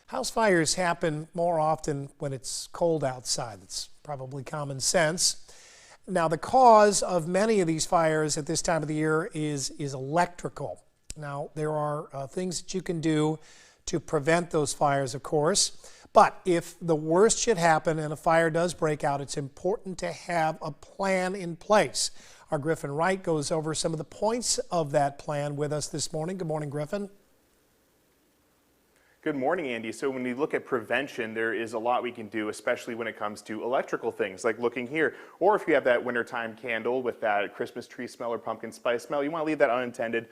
House fires happen more often when it's cold outside. That's probably common sense. Now, the cause of many of these fires at this time of the year is electrical. Now, there are things that you can do to prevent those fires, of course. But if the worst should happen and a fire does break out, it's important to have a plan in place. Our Griffin Wright goes over some of the points of that plan with us this morning. Good morning, Griffin. Good morning, Andy. So when we look at prevention, there is a lot we can do, especially when it comes to electrical things, like looking here. Or if you have that wintertime candle with that Christmas tree smell or pumpkin spice smell, you want to leave that unattended,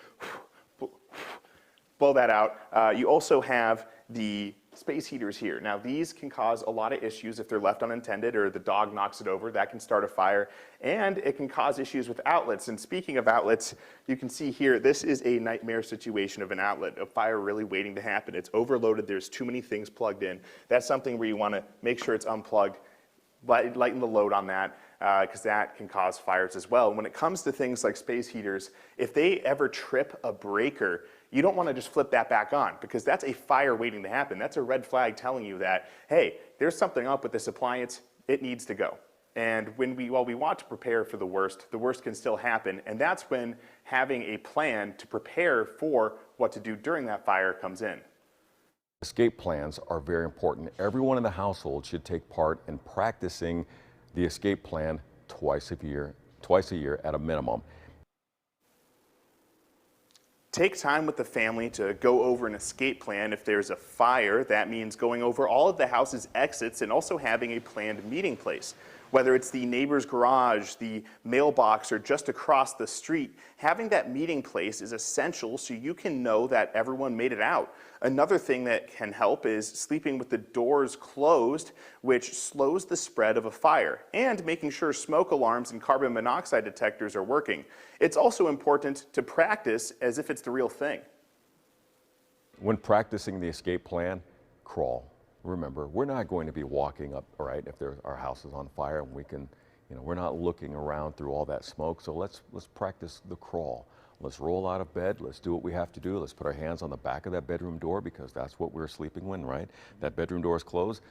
blow that out. You also have the space heaters here. Now, these can cause a lot of issues if they're left unattended or the dog knocks it over. That can start a fire, and it can cause issues with outlets. And speaking of outlets, you can see here, this is a nightmare situation of an outlet, a fire really waiting to happen. It's overloaded. There's too many things plugged in. That's something where you want to make sure it's unplugged, lighten the load on that, because that can cause fires as well. When it comes to things like space heaters, if they ever trip a breaker, you don't want to just flip that back on, because that's a fire waiting to happen. That's a red flag telling you that, hey, there's something up with this appliance, it needs to go. And while we want to prepare for the worst can still happen, and that's when having a plan to prepare for what to do during that fire comes in. Escape plans are very important. Everyone in the household should take part in practicing the escape plan twice a year at a minimum. Take time with the family to go over an escape plan. If there's a fire, that means going over all of the house's exits and also having a planned meeting place. Whether it's the neighbor's garage, the mailbox, or just across the street, having that meeting place is essential so you can know that everyone made it out. Another thing that can help is sleeping with the doors closed, which slows the spread of a fire, and making sure smoke alarms and carbon monoxide detectors are working. It's also important to practice as if it's the real thing. When practicing the escape plan, crawl. Remember, we're not going to be walking up, right, if our house is on fire and we can, we're not looking around through all that smoke. So let's practice the crawl. Let's roll out of bed. Let's do what we have to do. Let's put our hands on the back of that bedroom door, because that's what we're sleeping when, right? That bedroom door is closed.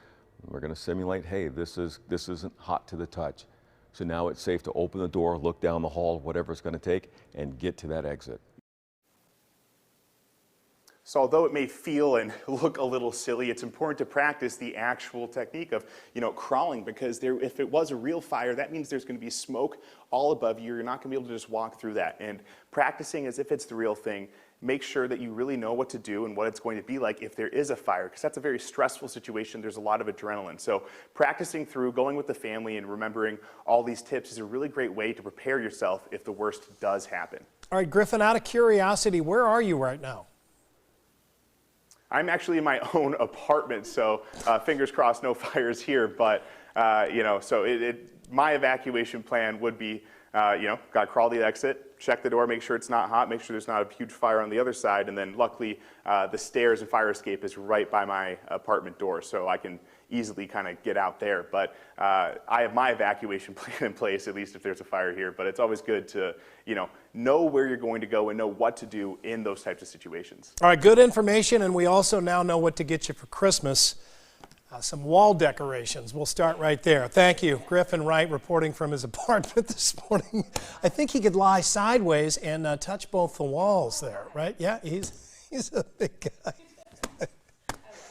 We're going to simulate, hey, this isn't hot to the touch. So now it's safe to open the door, look down the hall, whatever it's going to take, and get to that exit. So although it may feel and look a little silly, it's important to practice the actual technique of, crawling, because if it was a real fire, that means there's going to be smoke all above you. You're not going to be able to just walk through that. And practicing as if it's the real thing, make sure that you really know what to do and what it's going to be like if there is a fire, because that's a very stressful situation. There's a lot of adrenaline. So practicing through, going with the family, and remembering all these tips is a really great way to prepare yourself if the worst does happen. All right, Griffin, out of curiosity, where are you right now? I'm actually in my own apartment, so fingers crossed, no fires here. But so my evacuation plan would be, got to crawl the exit, check the door, make sure it's not hot, make sure there's not a huge fire on the other side, and then luckily the stairs and fire escape is right by my apartment door, so I can easily kind of get out there. But I have my evacuation plan in place, at least if there's a fire here. But it's always good to, know where you're going to go and know what to do in those types of situations. All right, good information, and we also now know what to get you for Christmas. Some wall decorations. We'll start right there. Thank you. Griffin Wright reporting from his apartment this morning. I think he could lie sideways and touch both the walls there, right? Yeah, he's a big guy.